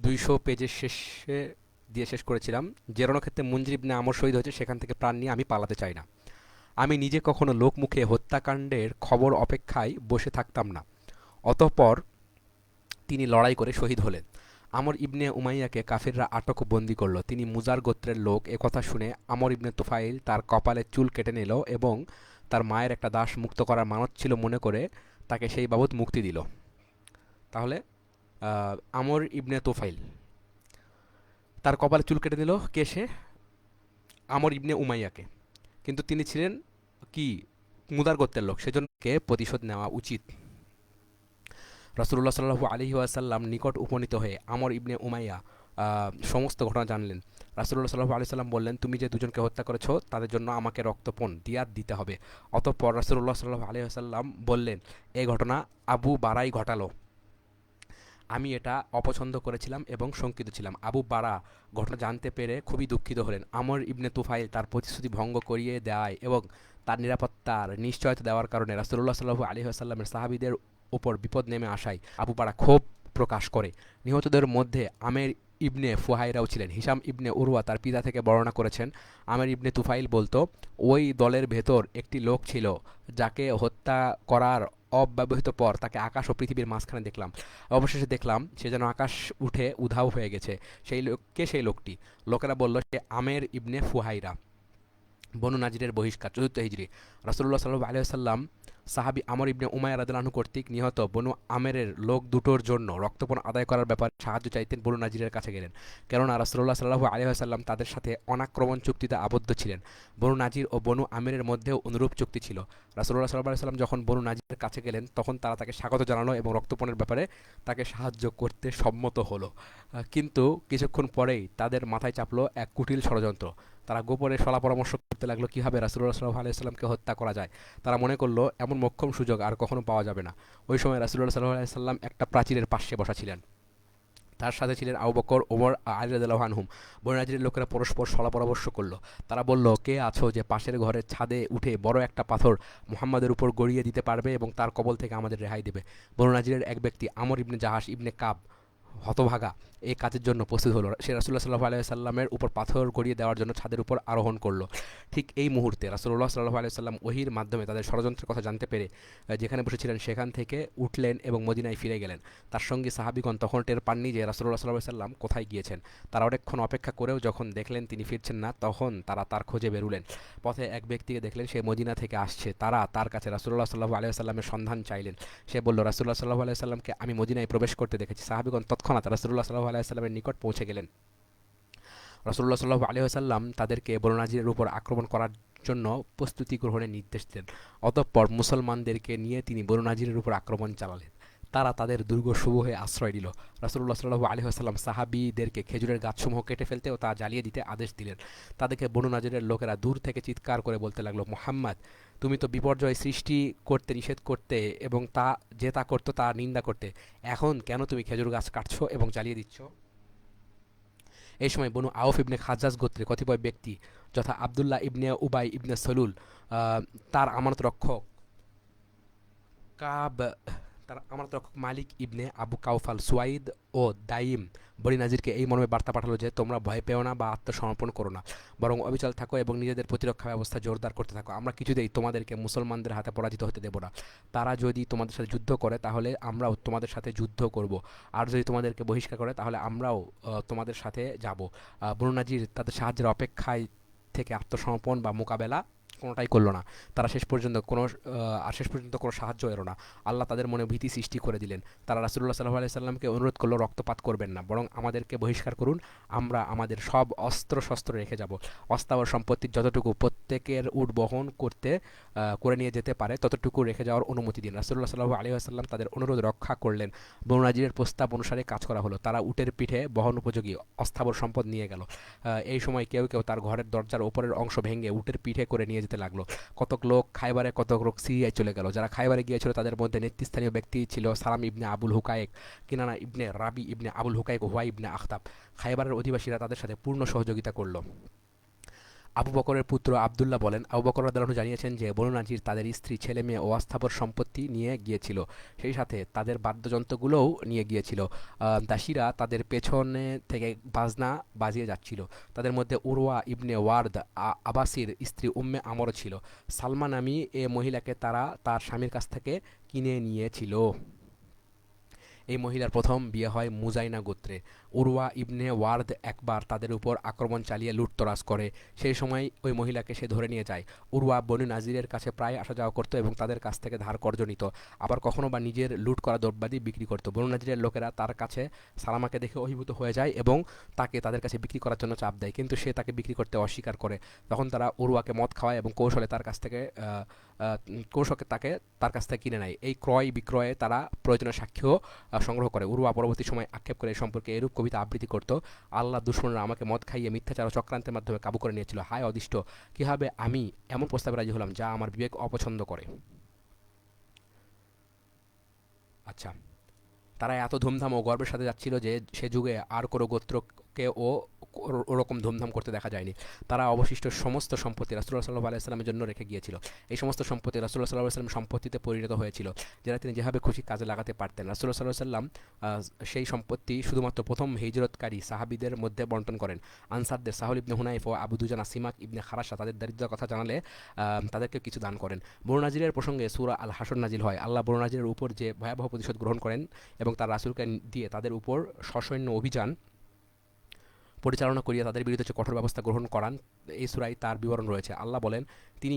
200 পেজের শেষে দিয়ে শেষ করেছিলাম, যে রণক্ষেত্রে মুনজির ইবনে আমর শহীদ হয়েছে সেখান থেকে প্রাণ নিয়ে আমি পালাতে চাই না। আমি নিজে কখনো লোকমুখে হত্যাকাণ্ডের খবর অপেক্ষায় বসে থাকতাম না। অতঃপর তিনি লড়াই করে শহীদ হলেন। আমর ইবনে উমাইয়াকে কাফিররা আটক ও বন্দী করল। তিনি মুজার গোত্রের লোক। একথা শুনে আমর ইবনে তুফাইল তার কপালে চুল কেটে নিল এবং তার মায়ের একটা দাস মুক্ত করার মানত ছিল মনে করে তাকে সেই বাবদ মুক্তি দিল। তাহলে আমর ইবনে তুফাইল তার কপালে চুল কেটে দিল কে সে? আমর ইবনে উমাইয়াকে। কিন্তু তিনি ছিলেন কি মুদার গোত্রের লোক, সেজন্য কে প্রতিশোধ নেওয়া উচিত। রাসূলুল্লাহ সাল্লাল্লাহু আলাইহি ওয়াসাল্লাম নিকট উপনীত হয়ে আমর ইবনে উমাইয়া সমস্ত ঘটনা জানলেন। রাসূলুল্লাহ সাল্লাল্লাহু আলাইহি সাল্লাম বললেন, তুমি যে দুজনকে হত্যা করেছো তাদের জন্য আমাকে রক্তপণ দিয়াত দিতে হবে। অতঃপর রাসূলুল্লাহ সাল্লাল্লাহু আলাইহি ওয়াসাল্লাম বললেন, এই ঘটনা আবু বারাই ঘটালো। আমি এটা অপছন্দ করেছিলাম এবং শঙ্কিত ছিলাম। আবু বারা ঘটনা জানতে পেরে খুবই দুঃখিত হলেন। আমর ইবনে তুফাইল তার প্রতিশ্রুতি ভঙ্গ করিয়ে দেয় এবং তার নিরাপত্তার নিশ্চয়তা দেওয়ার কারণে রাসূলুল্লাহ সাল্লাল্লাহু আলাইহি ওয়াসাল্লামের সাহাবীদের উপর বিপদ নেমে আসায় আবু বারা ক্ষোভ প্রকাশ করে। নিহতদের মধ্যে আমের ইবনে ফুহাইরাও ছিলেন। হিশাম ইবনে উরওয়া তার পিতা থেকে বর্ণনা করেছেন, আমের ইবনে তুফাইল বলতো, ওই দলের ভেতর একটি লোক ছিল যাকে হত্যা করার অব্যবহিত পর তাকে আকাশ ও পৃথিবীর মাঝখানে দেখলাম। অবশেষে দেখলাম সে যেন আকাশ উঠে উধাও হয়ে গেছে। সেই লোককে, সেই লোকটি? লোকেরা বলল, সে আমের ইবনে ফুহাইরা। বনু নাজিরের বহিষ্কার, চতুর্থ হিজরি। রাসূলুল্লাহ সাল্লাল্লাহু আলাইহি ওয়াসাল্লাম সাহাবী আমর ইবনে উমাইয়া রাদিয়াল্লাহু আনহু কর্তৃক নিহত বনু আমেরের লোক দুটোর জন্য রক্তপণ আদায় করার ব্যাপারে সাহায্য চাইতেন বনু নাজিরের কাছে গেলেন। কেননা রাসূলুল্লাহ সাল্লাল্লাহু আলাইহি ওয়াসাল্লাম তাদের সাথে অনাক্রমণ চুক্তিতে আবদ্ধ ছিলেন। বনু নাজির ও বনু আমেরের মধ্যেও অনুরূপ চুক্তি ছিল। রাসূলুল্লাহ সাল্লাল্লাহু আলাইহি ওয়াসাল্লাম যখন বনু নাজিরের কাছে গেলেন তখন তারা তাকে স্বাগত জানালো এবং রক্তপণের ব্যাপারে তাকে সাহায্য করতে সম্মত হলো। কিন্তু কিছুক্ষণ পরেই তাদের মাথায় চাপলো এক কুটিল ষড়যন্ত্র। তারা গোপনে সলা পরামর্শ করতে লাগলো কিভাবে রাসূলুল্লাহ সাল্লাল্লাহু আলাইহি ওয়াসাল্লামকে হত্যা করা যায়। তারা মনে করলো এমন মোক্ষম সুযোগ আর কখনো পাওয়া যাবে না। ওই সময় রাসূলুল্লাহ সাল্লাল্লাহু আলাইহি ওয়াসাল্লাম একটা প্রাচীরের পাশে বসা ছিলেন। তার সাথে ছিলেন আবু বকর, ওমর, আলী রাদিয়াল্লাহু আনহুম। বনু নাজিরের লোকেরা পরস্পর সলা পরামর্শ করলো। তারা বলল, কে আছো যে পাশের ঘরের ছাদে উঠে বড় একটা পাথর মুহাম্মাদের উপর গড়িয়ে দিতে পারবে এবং তার কবল থেকে আমাদের রেহাই দেবে? বনু নাজিরের এক ব্যক্তি আমর ইবনে জাহাশ ইবনে কাব হতভাগা এই কাজের জন্য প্রস্তুত হলো। সে রাসূলুল্লাহ সাল্লাল্লাহু আলাইহি সাল্লামের উপর পাথর গড়িয়ে দেওয়ার জন্য ছাদের উপর আরোহণ করলো। ঠিক এই মুহূর্তে রাসূলুল্লাহ সাল্লাল্লাহু আলাইহি সাল্লাম ওহীর মাধ্যমে তাদের ষড়যন্ত্রের কথা জানতে পেরে যেখানে বসেছিলেন সেখান থেকে উঠলেন এবং মদিনায় ফিরে গেলেন। তার সঙ্গে সাহাবীগণ তখন টের পাননি যে রাসূলুল্লাহ সাল্লাল্লাহু আলাইহি সাল্লাম কোথায় গিয়েছেন। তারা অনেকক্ষণ অপেক্ষা করেও যখন দেখলেন তিনি ফিরছেন না, তখন তারা তার খোঁজে বেরুলেন। পথে এক ব্যক্তিকে দেখলেন, সে মদিনা থেকে আসছে। তারা তার কাছে রাসূলুল্লাহ সাল্লাল্লাহু আলাইহি সাল্লামের সন্ধান চাইলেন। সে বলল, রাসূলুল্লাহ সাল্লাল্লাহু আলাইহি সাল্লামকে আমি মদিনায় প্রবেশ করতে দেখেছি। সাহাবীগণ তৎক্ষণাৎ রাসূলুল্লাহ সাল্লাল্লাহু আলাইহি সাল্লামের নিকট পৌঁছে গেলেন। রাসূলুল্লাহ সাল্লাল্লাহু আলাইহি ওয়াসাল্লাম তাদেরকে বনু নাজিরের উপর আক্রমণ করার জন্য প্রস্তুতি গ্রহণের নির্দেশ দেন। অতঃপর মুসলমানদেরকে নিয়ে তিনি বনু নাজিরের উপর আক্রমণ চালালেন। তারা তাদের দুর্গসমূহে আশ্রয় নিল। রাসূলুল্লাহ সাল্লাল্লাহু আলাইহি ওয়াসাল্লাম সাহাবীদেরকে খেজুরের গাছসমূহ কেটে ফেলতে ও তা জ্বালিয়ে দিতে আদেশ দিলেন। তাদেরকে বনু নাজিরের লোকেরা দূর থেকে চিৎকার করে বলতে লাগলো, মুহাম্মদ, তুমি তো বিপর্যয় সৃষ্টি করতে নিষেধ করতে এবং তা যে তা করতো তা নিন্দা করতে, এখন কেন তুমি খেজুর গাছ কাটছো এবং জ্বালিয়ে দিচ্ছ? এই সময় বনু আউফ ইবনে খাজ্জাজ গোত্রের কতিপয় ব্যক্তি, যথা আবদুল্লাহ ইবনে উবাই ইবনে সলুল, তার আমানত রক্ষক কাব তার আমানত রক্ষক মালিক ইবনে আবু কাউফাল, সুয়াইদ ও দাইম বনি নাজিরকে এই মর্মে বার্তা পাঠালো যে, তোমরা ভয় পেও না বা আত্মসমর্পণ করো না, বরং অবিচল থাকো এবং নিজেদের প্রতিরক্ষা ব্যবস্থা জোরদার করতে থাকো। আমরা কিছুতেই তোমাদেরকে মুসলমানদের হাতে পরাজিত হতে দেব না। তারা যদি তোমাদের সাথে যুদ্ধ করে তাহলে আমরাও তোমাদের সাথে যুদ্ধ করব, আর যদি তোমাদেরকে বহিষ্কার করে তাহলে আমরাও তোমাদের সাথে যাব। বনু নাজির তাদের সাহায্যের অপেক্ষায় থেকে আত্মসমর্পণ বা মোকাবেলা কোনোটাই করলো না। তারা শেষ পর্যন্ত কোনো সাহায্য এলো না। আল্লাহ তাদের মনে ভীতি সৃষ্টি করে দিলেন। তারা রাসূলুল্লাহ সাল্লাল্লাহু আলাইহি সাল্লামকে অনুরোধ করলো, রক্তপাত করবেন না, বরং আমাদেরকে বহিষ্কার করুন, আমরা আমাদের সব অস্ত্র শস্ত্র রেখে যাব। অস্থাবর সম্পত্তির যতটুকু প্রত্যেকের উট বহন করে নিয়ে যেতে পারে ততটুকু রেখে যাওয়ার অনুমতি দিন। রাসূলুল্লাহ সাল্লাল্লাহু আলাইহি ওয়াসাল্লাম তাদের অনুরোধ রক্ষা করলেন। বনু নাজিরের প্রস্তাব অনুসারে কাজ করা হলো। তারা উটের পিঠে বহন উপযোগী অস্থাবর সম্পদ নিয়ে গেল। এই সময় কেউ কেউ তার ঘরের দরজার ওপরের অংশ ভেঙে উটের পিঠে করে নিয়ে যেতে লাগলো। কতক লোক খাইবারে, কতক লোক সিরিয়ায় চলে গেল। যারা খাইবারে গিয়েছিল তাদের মধ্যে নেতৃস্থানীয় ব্যক্তি ছিল সালাম ইবনে আবুল হুকায়েক, কিনানা ইবনে রাবি ইবনে আবুল হুকায়েক ও হুয়াই ইবনে আখতাব। খাইবারের অধিবাসীরা তাদের সাথে পূর্ণ সহযোগিতা করল। আবু বকরের পুত্র আবদুল্লাহ বলেন, আবু বকর রাদিয়াল্লাহু আনহু জানিয়েছেন যে বনু নাজির তাদের স্ত্রী, ছেলে মেয়ে ও অস্থাবর সম্পত্তি নিয়ে গিয়েছিল, সেই সাথে তাদের বাদ্যযন্ত্রগুলোও নিয়ে গিয়েছিল। দাসীরা তাদের পেছনে থেকে বাজনা বাজিয়ে যাচ্ছিল। তাদের মধ্যে উরওয়া ইবনে ওয়ার্দ আবাসির স্ত্রী উম্মে আমরও ছিল। সালমা নামী এ মহিলাকে তারা তার স্বামীর কাছ থেকে কিনে নিয়েছিল। এই মহিলার প্রথম বিয়ে হয় মুজাইনা গোত্রে। উরওয়া ইবনে ওয়ার্দ একবার তাদের উপর আক্রমণ চালিয়ে লুটতরাজ করে। সেই সময় ওই মহিলাকে সে ধরে নিয়ে যায়। উরওয়া বনু নাজিরের কাছে প্রায় আসা যাওয়া করতো এবং তাদের কাছ থেকে ধার কর্জ নিত। আবার কখনো বা নিজের লুট করা দ্রব্যাদি বিক্রি করত। বনু নাজিরের লোকেরা তার কাছে সালামাকে দেখে অভিভূত হয়ে যায় এবং তাকে তাদের কাছে বিক্রি করার জন্য চাপ দেয়, কিন্তু সে তাকে বিক্রি করতে অস্বীকার করে। তখন তারা উরওয়াকে মদ খাওয়ায় এবং কৌশলে তার কাছ থেকে তার কাছ থেকে কিনে নেয়। এই ক্রয় বিক্রয়ে তারা প্রয়োজনীয় সাক্ষ্য সংগ্রহ করে। উরওয়া পরবর্তী সময় আক্ষেপ করে এই সম্পর্কে এরূপ কবিতা আবৃত্তি করত: আল্লাহ দুশমনরা আমাকে মদ খাইয়ে মিথ্যাচার ও চক্রান্তের মাধ্যমে কাবু করে নিয়েছিল। হায় অদিষ্ট, কিভাবে আমি এমন প্রস্তাবে রাজি হলাম যা আমার বিবেক অপছন্দ করে। আচ্ছা, তারা এত ধুমধাম ও গর্বের সাথে যাচ্ছিল যে সে যুগে আর কোনো গোত্রকে ওরকম ধুমধাম করতে দেখা যায়নি। তারা অবশিষ্ট সমস্ত সম্পত্তি রাসূলুল্লাহ সাল্লাল্লাহু আলাইহি ওয়াসাল্লামের জন্য রেখে গিয়েছিল। এই সমস্ত সম্পত্তি রাসূলুল্লাহ সাল্লাল্লাহু আলাইহি ওয়াসাল্লাম সম্পত্তিতে পরিণত হয়েছিল, যেটা তিনি যেভাবে খুশি কাজে লাগাতে পারতেন। রাসূলুল্লাহ সাল্লাল্লাহু আলাইহি ওয়াসাল্লাম সেই সম্পত্তি শুধুমাত্র প্রথম হিজরতকারী সাহাবীদের মধ্যে বন্টন করেন। আনসারদের সাহল ইবনে হুনাইফ ও আবু দুজানা সিমাক ইবনে খারাসা তাদের দারিদ্র্যের কথা জানালে তাদেরকে কিছু দান করেন। বনু নাজিরের প্রসঙ্গে সূরা আল হাসর নাজিল হয়। আল্লাহ বনু নাজিরের উপর যে ভয়াবহ প্রতিশোধ গ্রহণ করেন এবং তার রাসূলকে দিয়ে তাদের উপর সসৈন্য অভিযান পরিচালনা করিয়া তাদের বিরুদ্ধে যে কঠোর ব্যবস্থা গ্রহণ করান, এই সূরায় তার বিবরণ রয়েছে। আল্লাহ বলেন, তিনি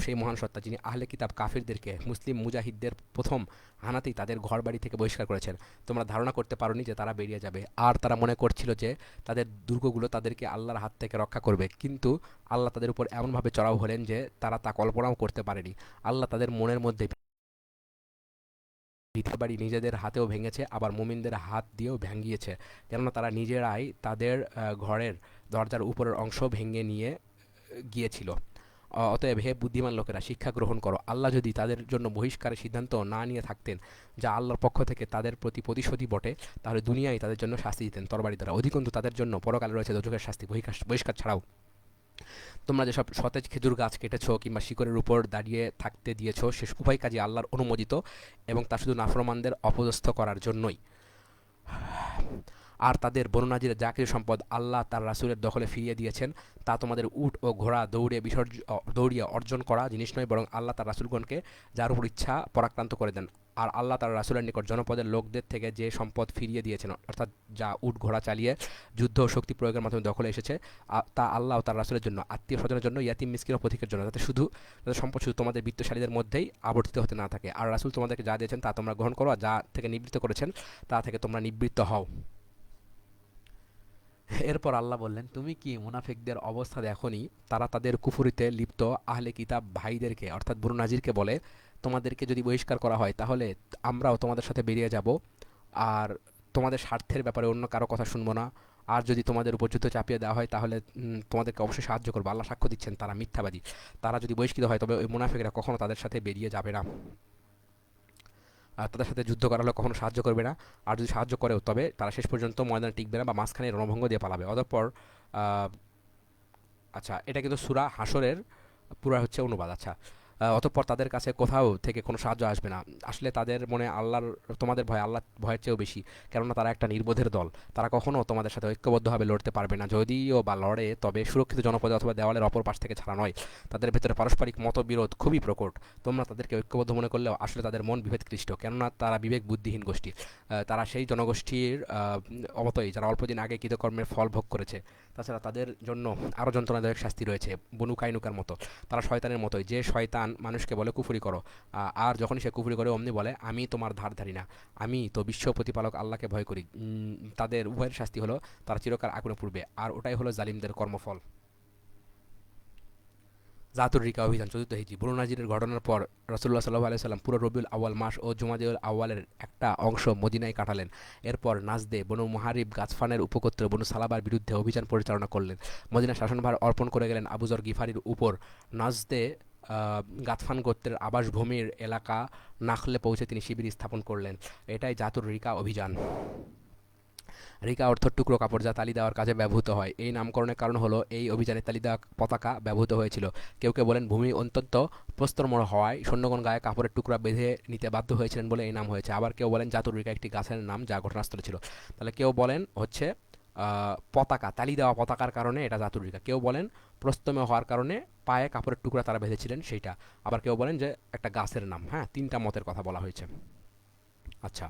সেই মহান সত্তা যিনি আহলে কিতাব কাফিরদেরকে মুসলিম মুজাহিদদের প্রথম হানাতেই তাদের ঘরবাড়ি থেকে বহিষ্কার করেছেন। তোমরা ধারণা করতে পারোনি যে তারা বেরিয়ে যাবে, আর তারা মনে করছিল যে তাদের দুর্গগুলো তাদেরকে আল্লাহর হাত থেকে রক্ষা করবে, কিন্তু আল্লাহ তাদের উপর এমনভাবে চড়াও হলেন যে তারা তা কল্পনাও করতে পারেনি। আল্লাহ তাদের মনের মধ্যে ভিতর বাড়ি নিজেদের হাতেও ভেঙেছে, আবার মুমিনদের হাত দিয়েও ভেঙিয়েছে, কেননা তারা নিজেরাই তাদের ঘরের দরজার উপরের অংশ ভেঙে নিয়ে গিয়েছিল। অতএব হে বুদ্ধিমান লোকেরা, শিক্ষা গ্রহণ করো। আল্লাহ যদি তাদের জন্য বহিষ্কারের সিদ্ধান্ত না নিয়ে থাকতেন, যা আল্লাহর পক্ষ থেকে তাদের প্রতি প্রতিশোধী বটে, তাহলে দুনিয়ায় তাদের জন্য শাস্তি দিতেন তরবারি দ্বারা। অধিকন্তু তাদের জন্য পরকালে রয়েছে দোজখের শাস্তি। বহিষ্কার ছাড়াও তোমরা যেসব সতেজ খেজুর গাছ কেটেছো কিংবা শিকড়ের উপর দাঁড়িয়ে থাকতে দিয়েছো, সে উভয় কাজই আল্লাহর অনুমোদিত এবং তা শুধু নাফরমানদের অপদস্থ করার জন্যই। আর তাদের বনু নাজিরের যা কিছু সম্পদ আল্লাহ তার রাসূলের দখলে ফিরিয়ে দিয়েছেন, তা তোমাদের উট ও ঘোড়া দৌড়িয়ে অর্জন করা জিনিস নয়, বরং আল্লাহ তার রাসূলগণকে যার উপর ইচ্ছা পরাক্রান্ত করে দেন। আর আল্লাহ তার রাসূলের নিকট জনপদের লোকদের থেকে যে সম্পদ ফিরিয়ে দিয়েছেন, অর্থাৎ যা উট ঘোড়া চালিয়ে যুদ্ধ ও শক্তি প্রয়োগের মাধ্যমে দখলে এসেছে, তা আল্লাহ ও তার রাসূলের জন্য, আত্মীয় স্বজনের জন্য, ইয়াতিম মিসকিন ও পথিকের জন্য, যাতে সম্পদ শুধু তোমাদের বিত্তশালীদের মধ্যেই আবর্তিত হতে না থাকে। আর রাসূল তোমাদেরকে যা দিয়েছেন তা তোমরা গ্রহণ করো, আর যা থেকে নিবৃত্ত করেছেন তা থেকে তোমরা নিবৃত্ত হও। এরপর আল্লাহ বললেন, তুমি কি মুনাফিকদের অবস্থা দেখনি? তারা তাদের কুফরিতে লিপ্ত আহলে কিতাব ভাইদেরকে অর্থাৎ বনু নাজিরকে বলে, তোমাদেরকে যদি বহিষ্কার করা হয় তাহলে আমরাও তোমাদের সাথে বেরিয়ে যাব, আর তোমাদের স্বার্থের ব্যাপারে অন্য কারো কথা শুনবো না। আর যদি তোমাদের উপর যুদ্ধ চাপিয়ে দেওয়া হয় তাহলে তোমাদেরকে অবশ্যই সাহায্য করবো। আল্লাহ সাক্ষ্য দিচ্ছেন তারা মিথ্যাবাদী। তারা যদি বহিষ্কৃত হয় তবে ওই মুনাফিকরা কখনো তাদের সাথে বেরিয়ে যাবে না, আর তাদের সাথে যুদ্ধ করা হলে কখনো সাহায্য করবে না। আর যদি সাহায্য করেও তবে তারা শেষ পর্যন্ত ময়দানে টিকবে না বা মাঝখানে রণভঙ্গ দিয়ে পালাবে। অতঃপর আহ, আচ্ছা, এটা কিন্তু সূরা হাসরের পুরা হচ্ছে অনুবাদ। আচ্ছা, অতঃপর তাদের কাছে কোথাও থেকে কোনো সাহায্য আসবে না। আসলে তাদের মনে তোমাদের ভয় আল্লাহ ভয়ের চেয়েও বেশি, কেননা তারা একটা নির্বোধের দল। তারা কখনো তোমাদের সাথে ঐক্যবদ্ধভাবে লড়তে পারবে না। যদিও বা লড়ে, তবে সুরক্ষিত জনপদে অথবা দেওয়ালের অপর পাশ থেকে ছাড়া নয়। তাদের ভেতরে পারস্পরিক মতবিরোধ খুবই প্রকট। তোমরা তাদেরকে ঐক্যবদ্ধ মনে করলেও আসলে তাদের মন বিভেদকৃষ্ট, কেননা তারা বিবেক বুদ্ধিহীন গোষ্ঠী। তারা সেই জনগোষ্ঠীর অবতই যারা অল্পদিন আগে কৃতকর্মের ফল ভোগ করেছে। তাছাড়া তাদের জন্য আরও যন্ত্রণাদায়ক শাস্তি রয়েছে, বনু কাইনুকার মতো। তারা শয়তানের মতোই। যে শয়তান মানুষকে বলে কুফরি করো, আর যখনই সে কুফরি করে অমনি বলে আমি তোমার ধার ধারি না, আমি তো বিশ্ব প্রতিপালক আল্লাহকে ভয় করি। তাদের উভয়ের শাস্তি হলো তারা চিরকাল আগুনে পূর্বে, আর ওটাই হলো জালিমদের কর্মফল। জাতুর রিকা অভিযান, চতুর্থ হিজরি। বনু নাজিরের ঘটনার পর রাসূলুল্লাহ সাল্লাল্লাহু আলাইহি সাল্লাম পুরো রবিউল আউয়াল মাস ও জুমাদিউল আউয়ালের একটা অংশ মদিনায় কাটালেন। এরপর নাজদে বনু মুহারিব গাছফানের উপগোত্র বনু সালাবার বিরুদ্ধে অভিযান পরিচালনা করলেন। মদিনা শাসনভার অর্পণ করে গেলেন আবু যর গিফারির উপর। নাজদে গাতফান গোত্রের আবাসভূমির এলাকা নাখলে পৌঁছে তিনি শিবির স্থাপন করলেন। এটাই জাতুর রিকা অভিযান। রিকা অর্থ টুকরো কাপড় যা তালি দেওয়ার কাজে ব্যবহৃত হয়। এই নামকরণের কারণ হলো এই অভিযানে তালি দেওয়া পতাকা ব্যবহৃত হয়েছিল। কেউ কেউ বলেন ভূমি অত্যন্ত প্রস্তরময় হওয়ায় সৈন্যগণ গায়ে কাপড়ের টুকরা বেঁধে নিতে বাধ্য হয়েছিলেন বলে এই নাম হয়েছে। আবার কেউ বলেন জাতুরিকা একটি গাছের নাম যা ঘটনাস্থলে ছিল। তাহলে কেউ বলেন হচ্ছে পতাকা, তালি দেওয়া পতাকার কারণে এটা জাতুরিকা। কেউ বলেন প্রস্তময় হওয়ার কারণে পায়ে কাপড়ের টুকরা তারা বেঁধেছিলেন সেইটা। আবার কেউ বলেন যে একটা গাছের নাম। হ্যাঁ, তিনটা মতের কথা বলা হয়েছে। আচ্ছা,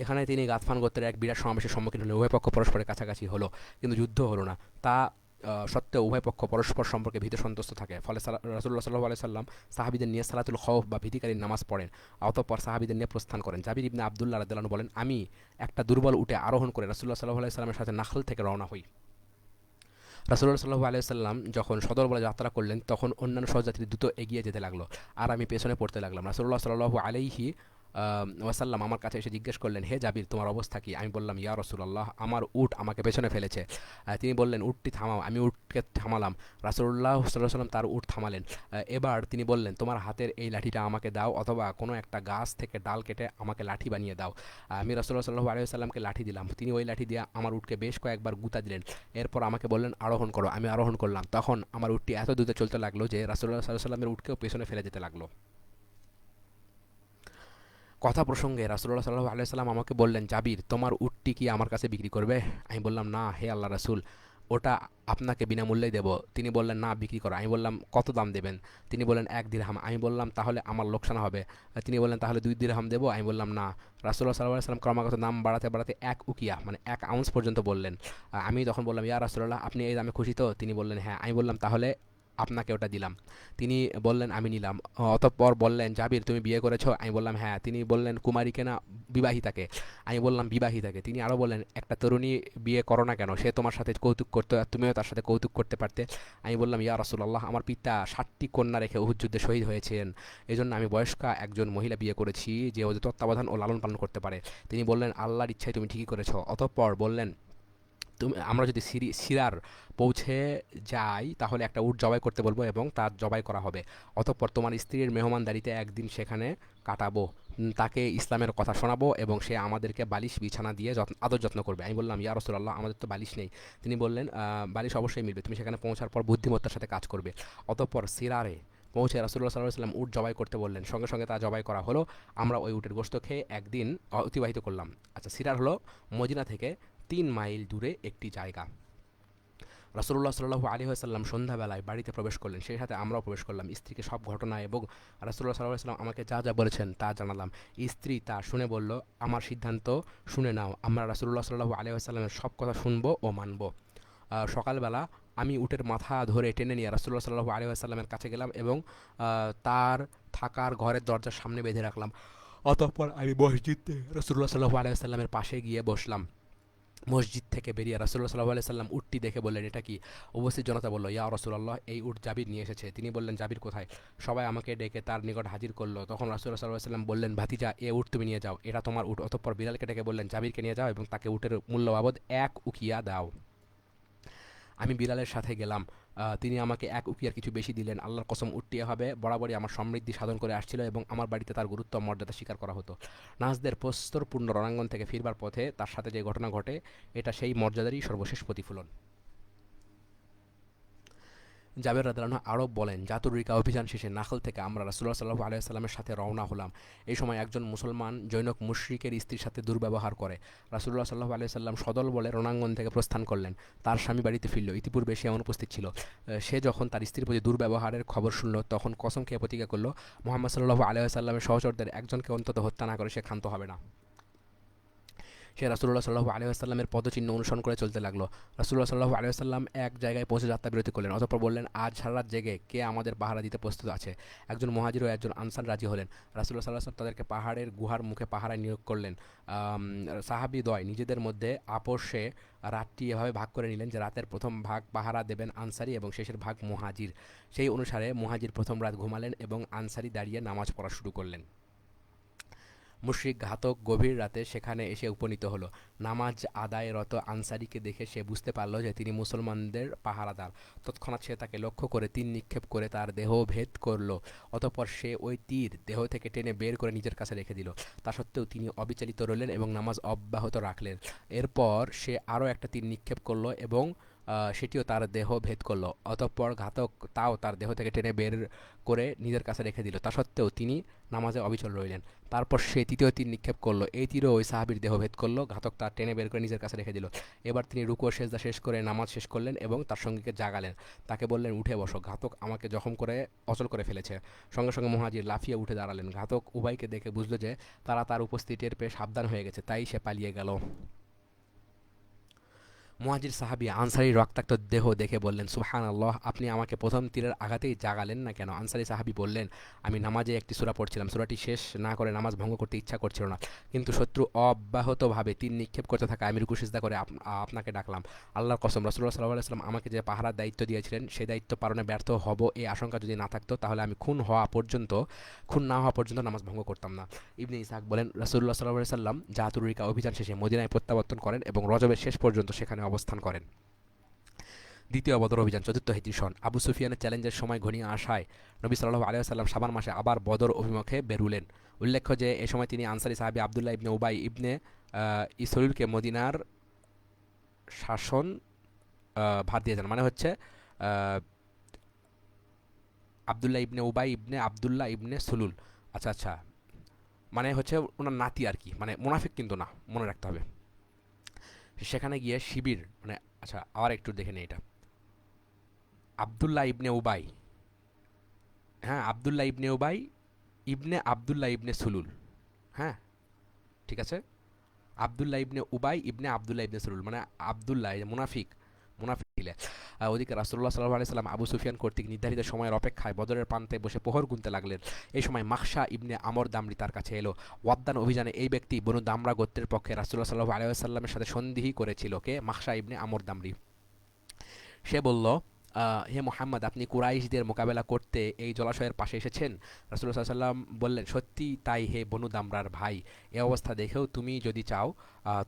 এখানে তিনি গাতফান গোত্রের এক বিরাট সমাবেশের সম্মুখীন হলেন। উভয় পক্ষ পরস্পরের কাছাকাছি হলো, কিন্তু যুদ্ধ হলো না। তা সত্ত্বেও উভয় পক্ষ পরস্পর সম্পর্কে ভীত সন্ত্রস্ত থাকে। ফলে রাসূলুল্লাহ সাল্লাল্লাহু আলাইহি সাল্লাম সাহাবীদের নিয়ে সালাতুল খৌফ বা ভীতিকালীন নামাজ পড়েন। অতঃপর সাহাবীদের নিয়ে প্রস্থান করেন। জাবির ইবনে আব্দুল্লাহ রাদিয়াল্লাহু আনহু বলেন, আমি একটা দুর্বল উটে আরোহণ করে রাসূলুল্লাহ সাল্লাল্লাহু আলাইহি সাল্লামের সাথে নাখল থেকে রওনা হই। রাসূলুল্লাহ সাল্লাল্লাহু আলাইহি সাল্লাম যখন সদর বলে যাত্রা করলেন, তখন অন্যান্য সহযাত্রী দ্রুত এগিয়ে যেতে লাগলো, আর আমি পেছনে পড়তে লাগলাম। রাসূলুল্লাহ সাল্লাল্লাহু আলাইহি ওয়াসাল্লাম আমার কাছে এসে জিজ্ঞেস করলেন, হে জাবির, তোমার অবস্থা কি? আমি বললাম, ইয়া রাসূলুল্লাহ, আমার উট আমাকে পেছনে ফেলেছে। তিনি বললেন, উটটি থামাও। আমি উটকে থামালাম। রাসূলুল্লাহ সাল্লাল্লাহু আলাইহি ওয়াসাল্লাম তার উট থামালেন। এবার তিনি বললেন, তোমার হাতের এই লাঠিটা আমাকে দাও, অথবা কোনো একটা গাছ থেকে ডাল কেটে আমাকে লাঠি বানিয়ে দাও। আমি রাসূলুল্লাহ সাল্লাল্লাহু আলাইহি ওয়াসাল্লামকে লাঠি দিলাম। তিনি ওই লাঠি দিয়ে আমার উটকে বেশ কয়েকবার গুঁতা দিলেন। এরপর আমাকে বললেন, আরোহণ করো। আমি আরোহণ করলাম। তখন আমার উটটি এত দ্রুত চলতে লাগলো যে রাসূলুল্লাহ সাল্লাল্লাহু আলাইহি ওয়াসাল্লামের উটকেও পেছনে ফেলে যেতে লাগলো। কথা প্রসঙ্গে রাসূলুল্লাহ সাল্লাল্লাহু আলাইহি সাল্লাম আমাকে বললেন, জাবির, তোমার উটটি কি আমার কাছে বিক্রি করবে? আমি বললাম, না হে আল্লাহ রাসূল, ওটা আপনাকে বিনামূল্যেই দেব। তিনি বললেন, না, বিক্রি করো। আমি বললাম, কত দাম দেবেন? তিনি বললেন, 1 দিরহাম। আমি বললাম, তাহলে আমার লোকসান হবে। তিনি বললেন, তাহলে 2 দিরহাম দেবো? আমি বললাম, না। রাসূলুল্লাহ সাল্লাল্লাহু আলাইহি সাল্লাম ক্রমাগত দাম বাড়াতে বাড়াতে 1 উকিয়া মানে 1 আউন্স পর্যন্ত বললেন। আমি তখন বললাম, ইয়া রাসূলুল্লাহ, আপনি এই দামে খুশি তো? তিনি বললেন, হ্যাঁ। আমি বললাম, তাহলে আপনাকে ওটা দিলাম। তিনি বললেন, আমি নিলাম। অতঃপর বললেন, জাবির, তুমি বিয়ে করেছো? আমি বললাম, হ্যাঁ। তিনি বললেন, কুমারীকে না বিবাহিতাকে? আমি বললাম, বিবাহিতাকে। তিনি আরও বললেন, একটা তরুণী বিয়ে করো না কেন? সে তোমার সাথে কৌতুক করতে, আর তুমিও তার সাথে কৌতুক করতে পারতে। আমি বললাম, ইয়া রাসূলুল্লাহ, আমার পিতা 7টি কন্যা রেখে উহুদ যুদ্ধে শহীদ হয়েছেন। এজন্য আমি বয়স্কা একজন মহিলা বিয়ে করেছি যে ওদের তত্ত্বাবধান ও লালন পালন করতে পারে। তিনি বললেন, আল্লাহর ইচ্ছায় তুমি ঠিকই করেছো। অতঃপর বললেন, তুমি, আমরা যদি সিরার পৌঁছে যাই তাহলে একটা উট জবাই করতে বলবো এবং তার জবাই করা হবে। অতঃপর তোমার স্ত্রীর মেহমানদারিতে একদিন সেখানে কাটাবো। তাকে ইসলামের কথা শোনাবো এবং সে আমাদেরকে বালিশ বিছানা দিয়ে আদর যত্ন করবে। আমি বললাম, ইয়া রাসূলুল্লাহ, আমাদের তো বালিশ নেই। তিনি বললেন, বালিশ অবশ্যই মিলবে, তুমি সেখানে পৌঁছার পর বুদ্ধিমত্তার সাথে কাজ করবে। অতঃপর সিরারে পৌঁছে রাসূলুল্লাহ সাল্লাল্লাহু আলাইহি ওয়াসাল্লাম উট জবাই করতে বললেন। সঙ্গে সঙ্গে তা জবাই করা হলো। আমরা ওই উটের গোশত খেয়ে একদিন অতিবাহিত করলাম। আচ্ছা, সিরার হলো মদিনা থেকে 3 মাইল দূরে একটি জায়গা। রাসূলুল্লাহ সাল্লাল্লাহু আলাইহি ওয়াসাল্লাম সন্ধ্যাবেলায় বাড়িতে প্রবেশ করলেন। সেই সাথে আমরাও প্রবেশ করলাম। স্ত্রীকে সব ঘটনা এবং রাসূলুল্লাহ সাল্লাল্লাহু আলাইহি ওয়াসাল্লাম আমাকে যা যা বলেছেন তা জানালাম। স্ত্রী তা শুনে বলল, আমার সিদ্ধান্ত শুনে নাও। আমরা রাসূলুল্লাহ সাল্লাল্লাহু আলাইহি ওয়াসাল্লামের সব কথা শুনবো ও মানব। সকালবেলা আমি উটের মাথা ধরে টেনে নিয়ে রাসূলুল্লাহ সাল্লাল্লাহু আলাইহি ওয়াসাল্লামের কাছে গেলাম এবং তার থাকার ঘরের দরজার সামনে বেঁধে রাখলাম। অতঃপর আমি মসজিদে রাসূলুল্লাহ সাল্লাল্লাহু আলাইহি ওয়াসাল্লামের পাশে গিয়ে বসলাম। মসজিদ থেকে বেরিয়ে রাসূলুল্লাহ সাল্লাল্লাহু আলাইহি সাল্লাম উটটি দেখে বললেন, এটা কি? উপস্থিত জনতা বলল, ইয়া রাসূলুল্লাহ, এই উট জাবির নিয়ে এসেছে। তিনি বললেন, জাবির কোথায়? সবাই আমাকে ডেকে তার নিকট হাজির করলো। তখন রাসূলুল্লাহ সাল্লাল্লাহু আলাইহি সাল্লাম বললেন, ভাতিজা, এ উট তুমি নিয়ে যাও, এটা তোমার উট। অতঃপর বিলালকে ডেকে বললেন, জাবিরকে নিয়ে যাও এবং তাকে উটের মূল্য বাবদ 1 উকিয়া দাও। আমি বিলালের সাথে গেলাম। তিনি আমাকে 1 উকিয়ার কিছু বেশি দিলেন। আল্লাহর কসম, উটটি হবে বরাবরই আমার সমৃদ্ধি সাধন করে আসছিল এবং আমার বাড়িতে তার গুরুত্ব মর্যাদা স্বীকার করা হতো। নাজদের প্রস্তরপূর্ণ রণাঙ্গন থেকে ফিরবার পথে তার সাথে যে ঘটনা ঘটে, এটা সেই মর্যাদারই সর্বশেষ প্রতিফলন। জাবের রাদিয়াল্লাহু আনহু আরও বলেন, জাতুরিকা অভিযান শেষে নাখল থেকে আমরা রাসূলুল্লাহ সাল্লাল্লাহু আলাইহি ওয়াসাল্লামের সাথে রওনা হলাম। এই সময় একজন মুসলমান জৈনক মুশরিকের স্ত্রীর সাথে দুর্ব্যবহার করে। রাসূলুল্লাহ সাল্লাল্লাহু আলাইহি ওয়াসাল্লাম সদল বলে রণাঙ্গন থেকে প্রস্থান করলেন। তার স্বামী বাড়িতে ফিরল। ইতিপূর্বে সে অনুপস্থিত ছিল। সে যখন তার স্ত্রীর প্রতি দুর্ব্যবহারের খবর শুনল, তখন কসম খেয়ে প্রতিজ্ঞা করল, মুহাম্মদ সাল্লাল্লাহু আলাইহি ওয়াসাল্লামের সহচরদের একজনকে অন্তত হত্যা না করে সে ক্ষান্ত হবে না। সে রাসূলুল্লাহ সাল্লাল্লাহু আলাইহি ওয়াসাল্লামের পদচিহ্ন অনুসরণ করে চলতে লাগলো। রাসূলুল্লাহ সাল্লাল্লাহু আলাইহি ওয়াসাল্লাম এক জায়গায় পৌঁছে যাত্রাবিরতি করলেন। অতঃপর বললেন, আজ সারা রাত জেগে কে আমাদের পাহারা দিতে প্রস্তুত আছে? একজন মুহাজির ও একজন আনসার রাজি হলেন। রাসূলুল্লাহ সাল্লাল্লাহু আলাইহি ওয়াসাল্লাম তাদেরকে পাহাড়ের গুহার মুখে পাহারায় নিয়োগ করলেন। সাহাবীদ্বয় নিজেদের মধ্যে আপোষে রাতটি এভাবে ভাগ করে নিলেন যে রাতের প্রথম ভাগ পাহারা দেবেন আনসারী এবং শেষের ভাগ মুহাজির। সেই অনুসারে মুহাজির প্রথম রাত ঘুমালেন এবং আনসারী দাঁড়িয়ে নামাজ পড়া শুরু করলেন। মুশরিক ঘাতক গভীর রাতে সেখানে এসে উপনীত হলো। নামাজ আদায়রত আনসারীকে দেখে সে বুঝতে পারল যে তিনি মুসলমানদের পাহারাদার। তৎক্ষণাৎ সে তাকে লক্ষ্য করে তীর নিক্ষেপ করে তার দেহ ভেদ করল। অতঃপর সে ওই তীর দেহ থেকে টেনে বের করে নিজের কাছে রেখে দিল। তা সত্ত্বেও তিনি অবিচলিত রইলেন এবং নামাজ অব্যাহত রাখলেন। এরপর সে আরও একটা তীর নিক্ষেপ করল এবং সেটিও তার দেহ ভেদ করলো। অতঃপর ঘাতক তাও তার দেহ থেকে টেনে বের করে নিজের কাছে রেখে দিল। তা সত্ত্বেও তিনি নামাজে অবিচল রইলেন। তারপর সে তৃতীয় তীর নিক্ষেপ করলো। এই তীরও ওই সাহাবীর দেহ ভেদ করলো। ঘাতক তার টেনে বের করে নিজের কাছে রেখে দিল। এবার তিনি রুকু ও সেজদা শেষ করে নামাজ শেষ করলেন এবং তার সঙ্গীকে জাগালেন। তাকে বললেন, উঠে বসো, ঘাতক আমাকে জখম করে অচল করে ফেলেছে। সঙ্গে সঙ্গে মুহাজির লাফিয়ে উঠে দাঁড়ালেন। ঘাতক উভয়কে দেখে বুঝল যে তারা তার উপস্থিতি টের পেয়ে সাবধান হয়ে গেছে, তাই সে পালিয়ে গেল। মুহাজির সাহাবী আনসারীর রক্তাক্ত দেহ দেখে বললেন, সুবহানাল্লাহ, আপনি আমাকে প্রথম তীরের আঘাতেই জাগালেন না কেন? আনসারী সাহাবী বললেন, আমি নামাজে একটি সূরা পড়ছিলাম। সূরাটি শেষ না করে নামাজ ভঙ্গ করতে ইচ্ছা করছিল না, কিন্তু শত্রু অব্যাহতভাবে তীর নিক্ষেপ করতে থাকা আমি রুকু সিজদা করে আপনাকে ডাকলাম। আল্লাহর কসম, রাসূলুল্লাহ সাল্লাল্লাহু আলাইহি ওয়াসাল্লাম আমাকে যে পাহারার দায়িত্ব দিয়েছিলেন সেই দায়িত্ব পালনে ব্যর্থ হব এই আশঙ্কা যদি না থাকতো তাহলে আমি খুন না হওয়া পর্যন্ত নামাজ ভঙ্গ করতাম না। ইবনে ইসহাক বলেন, রাসূলুল্লাহ সাল্লাল্লাহু আলাইহি ওয়াসাল্লাম জাতুরিকা অভিযান শেষে মদিনায় প্রত্যাবর্তন করেন এবং রজবের শেষ পর্যন্ত সেখানে অবস্থান করেন। দ্বিতীয় বদর অভিযান, চতুর্থ হিজরি সন। আবু সুফিয়ানের চ্যালেঞ্জের সময় ঘনিয়ে আসায় নবী সাল্লাল্লাহু আলাইহি ওয়াসাল্লাম শাবান মাসে আবার বদর অভিমুখে বেরুলেন। উল্লেখ্য যে এ সময় তিনি আনসারী সাহাবী আবদুল্লাহ ইবনে উবাই ইবনে ইসরুলকে মদিনার শাসন ভার দিয়ে যান। মানে হচ্ছে আবদুল্লাহ ইবনে উবাই ইবনে আবদুল্লাহ ইবনে সুলুল। আচ্ছা আচ্ছা, মানে হচ্ছে ওনার নাতি আর কি, মানে মুনাফিক কিন্তু না, মনে রাখতে হবে। সেখানে গিয়ে শিবির মানে, আচ্ছা আবার একটু দেখে নিই এটা। আবদুল্লাহ ইবনে উবাই, হ্যাঁ আবদুল্লাহ ইবনে উবাই ইবনে আবদুল্লাহ ইবনে সুলুল। হ্যাঁ ঠিক আছে, আবদুল্লাহ ইবনে উবাই ইবনে আবদুল্লাহ ইবনে সুলুল, মানে আবদুল্লাহ মুনাফিক, মুনাফিক ছিলে। ওদিকে রাসূলুল্লাহ সাল্লাল্লাহু আলাইহি সাল্লাম আবু সুফিয়ান কর্তৃক নির্ধারিত সময়ের অপেক্ষায় বদরের প্রান্তে বসে প্রহর গুনতে লাগলেন। এই সময় মাখশা ইবনে আমর দামরি তার কাছে এলো। ওয়াদ্দান অভিযানে এই ব্যক্তি বনু দামরা গোত্রের পক্ষে রাসূলুল্লাহ সাল্লাল্লাহু আলাইহি ওয়াসাল্লামের সাথে সন্ধি করেছিল। কে? মাখশা ইবনে আমর দামরি। সে বলল, হে মোহাম্মদ, আপনি কুরাইশদের মোকাবেলা করতে এই জলাশয়ের পাশে এসেছেন? রাসূলুল্লাহ সাল্লাল্লাহু আলাইহি সাল্লাম বললেন, সত্যি তাই হে বনু দামরার ভাই। এ অবস্থা দেখেও তুমি যদি চাও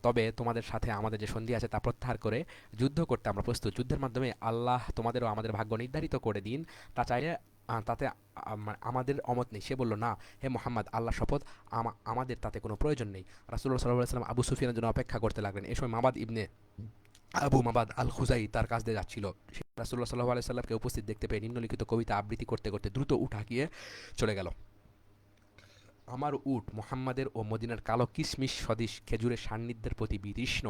তবে তোমাদের সাথে আমাদের যে সন্ধি আছে তা প্রত্যাহার করে যুদ্ধ করতে আমরা প্রস্তুত। যুদ্ধের মাধ্যমে আল্লাহ তোমাদেরও আমাদের ভাগ্য নির্ধারিত করে দিন, তা চাইলে তাতে আমাদের অমত নেই। সে বলল, না হে মোহাম্মদ, আল্লাহ শপথ, আমাদের তাতে কোনো প্রয়োজন নেই। রাসূলুল্লাহ সাল্লাল্লাহু আলাইহি সাল্লাম আবু সুফিয়ানের জন্য অপেক্ষা করতে লাগলেন। এ সময় মাবাদ ইবনে আবু মাবাদ আল খুজাই তার কাছ দিয়ে যাচ্ছিল। সে রাসূলুল্লাহ সাল্লাল্লাহু আলাইহি সাল্লামকে উপস্থিত দেখতে পেয়ে নিম্নলিখিত কবিতা আবৃত্তি করতে করতে দ্রুত উঠ হাঁকিয়ে চলে গেল। আমার উট মুহাম্মাদের ও মদিনার কালো কিশমিশ সদৃশ খেজুরের সান্নিধ্যের প্রতি বিতৃষ্ণ।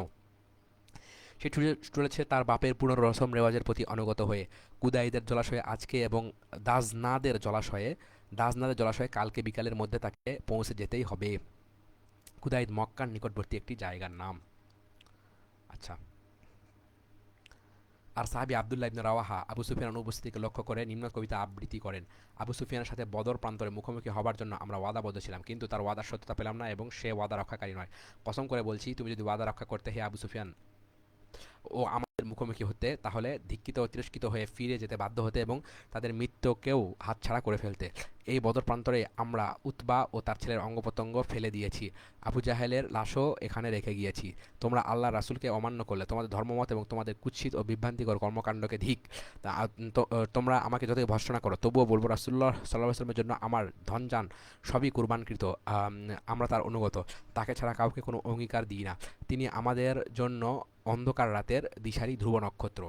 সে চলেছে তার বাপের পুনর রসম রেওয়াজের প্রতি অনুগত হয়ে। কুদাইদের জলাশয়ে আজকে এবং দাজনাদের জলাশয়ে কালকে বিকালের মধ্যে তাকে পৌঁছে যেতেই হবে। কুদাইদ মক্কার নিকটবর্তী একটি জায়গার নাম। আচ্ছা, আর সাহাবী আবদুল্লাহ ইবনে রাওয়াহা আবু সুফিয়ানের অনুপস্থিতিকে লক্ষ্য করে নিম্ন কবিতা আবৃত্তি করেন। আবু সুফিয়ানের সাথে বদর প্রান্তরে মুখোমুখি হবার জন্য আমরা ওয়াদাবদ্ধ ছিলাম, কিন্তু তার ওয়াদার সত্যতা পেলাম না এবং সে ওয়াদা রক্ষাকারী নয়। কসম করে বলছি, তুমি যদি ওয়াদা রক্ষা করতে হে আবু সুফিয়ান ও আমাদের মুখোমুখি হতে, তাহলে ধিক্কিত ও তিরস্কৃত হয়ে ফিরে যেতে বাধ্য হতে এবং তাদের মৃত্যুকেও হাতছাড়া করে ফেলতে। এই বদর প্রান্তরে আমরা উতবা ও তার ছেলের অঙ্গপ্রত্যঙ্গ ফেলে দিয়েছি, আবু জাহেলের লাশও এখানে রেখে গিয়েছি। তোমরা আল্লাহ রাসূলকে অমান্য করলে, তোমাদের ধর্মমত এবং তোমাদের কুৎসিত ও বিভ্রান্তিকর কর্মকাণ্ডকে ধিক। তোমরা আমাকে যতই ভর্ৎসনা করো, তবুও বলবো রাসূলুল্লাহ সাল্লাল্লাহু আলাইহি ওয়াসাল্লামের জন্য আমার ধনজান সবই কুরবানকৃত। আমরা তার অনুগত, তাকে ছাড়া কাউকে কোনো অঙ্গীকার দিই না। তিনি আমাদের জন্য অন্ধকার রাতের দিশারি ধ্রুব নক্ষত্র।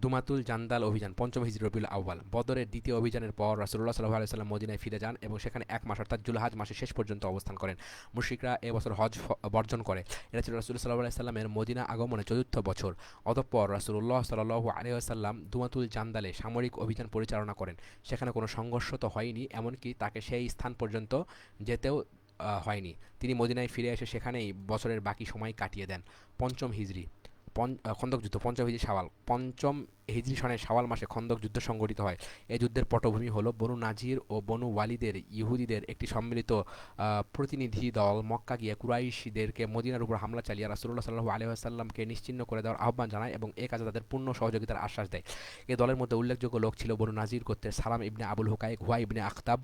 দুমাতুল জান্দাল অভিযান, পঞ্চম হিজরি রবিউল আউয়াল। বদরের দ্বিতীয় অভিযানের পর রাসূলুল্লাহ সাল্লাল্লাহু আলাইহি ওয়াসাল্লাম মদিনায় ফিরে যান এবং সেখানে এক মাস অর্থাৎ জুলহাজ মাসের শেষ পর্যন্ত অবস্থান করেন। মুশরিকরা এ বছর হজ বর্জন করে। এটা ছিল রাসূলুল্লাহ সাল্লাল্লাহু আলাইহি ওয়াসাল্লামের মদিনা আগমনের চতুর্থ বছর। অতঃপর রাসূলুল্লাহ সাল্লাল্লাহু আলাইহি ওয়াসাল্লাম দুমাতুল জান্দালে সামরিক অভিযান পরিচালনা করেন। সেখানে কোনো সংঘর্ষ তো হয়নি, এমনকি তাকে সেই স্থান পর্যন্ত যেতেও হয়নি। তিনি মদিনায় ফিরে এসে সেখানেই বছরের বাকি সময় কাটিয়ে দেন। পঞ্চম হিজরি খন্দক যুদ্ধ, পঞ্চম হিজরি শাওয়াল। পঞ্চম হিজরি সনের শাওয়াল মাসে খন্দক যুদ্ধ সংঘটিত হয়। এই যুদ্ধের পটভূমি হলো বনু নাজির ও বনু ওয়ালিদের ইহুদিদের একটি সম্মিলিত প্রতিনিধি দল মক্কা গিয়ে কুরাইশদেরকে মদিনার উপর হামলা চালিয়ে রাসূলুল্লাহ সাল্লাল্লাহু আলাইহি ওয়াসাল্লামকে নিশ্চিহ্ন করে দেওয়ার আহ্বান জানায় এবং এ কাজে তাদের পূর্ণ সহযোগিতার আশ্বাস দেয়। এ দলের মধ্যে উল্লেখযোগ্য লোক ছিল বনু নাজির গোত্রের সালাম ইবনে আবুল হুকাইক, হুয়া ইবনে আখতাব,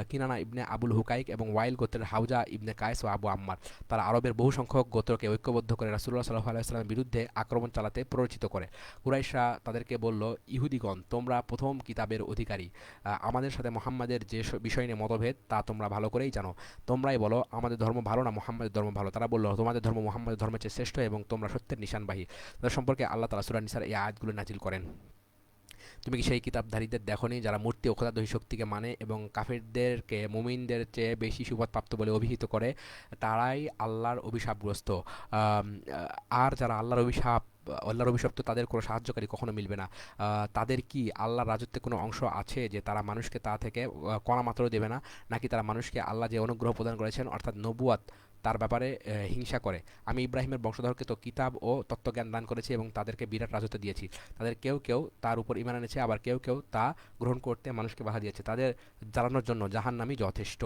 কিনানা ইবনে আবুল হুকাইক এবং ওয়াইল গোত্রের হাউজা ইবনে কায়েস ও আবু আম্মার। তারা আরবের বহু সংখ্যক গোত্রকে ঐক্যবদ্ধ করে রাসূলুল্লাহ সাল্লাল্লাহু আলাইহি ওয়াসাল্লামের বিরুদ্ধে আক্রমণ চালাতে প্ররোচিত করে। কুরাইশরা তাদেরকে বলল, ইহুদিগণ, তোমরা প্রথম কিতাবের অধিকারী, আমাদের সাথে মুহাম্মাদের যে বিষয় নিয়ে মতভেদ তা তোমরা ভালো করেই জানো। তোমরাই বলো আমাদের ধর্ম ভালো না মুহাম্মাদের ধর্ম ভালো। তারা বলল, তোমাদের ধর্ম মুহাম্মাদের ধর্মের চেয়ে শ্রেষ্ঠ এবং তোমরা সত্যের নিশানবাহী। তাদের সম্পর্কে আল্লাহ তাআলা সূরা নিসার এই আয়াতগুলো নাজিল করেন। তুমি কি সেই কিতাবধারীদের দেখোনি যারা মূর্তি ও খোদাদ্রোহী শক্তিকে মানে এবং কাফিরদেরকে মুমিনদের চেয়ে বেশি সুপথপ্রাপ্ত বলে অভিহিত করে? তারাই আল্লাহর অভিশাপগ্রস্ত। আর যারা আল্লাহর অভিশপ্ত তাদের কোনো সাহায্যকারী কখনো মিলবে না। তাদের কি আল্লাহর রাজত্বে কোনো অংশ আছে যে তারা মানুষকে তা থেকে কণা মাত্র দেবে না? নাকি তারা মানুষকে আল্লাহ যে অনুগ্রহ প্রদান করেছেন অর্থাৎ নবুয়াত তার ব্যাপারে হিংসা করে? আমি ইব্রাহিমের বংশধরকে তো কিতাব ও তত্ত্বজ্ঞান দান করেছি এবং তাদেরকে বিরাট রাজত্ব দিয়েছি। তাদের কেউ কেউ তার উপর ঈমান এনেছে, আবার কেউ কেউ তা গ্রহণ করতে মানুষকে বাধা দিয়েছে। তাদের জ্বালানোর জন্য জাহান্নামই যথেষ্ট।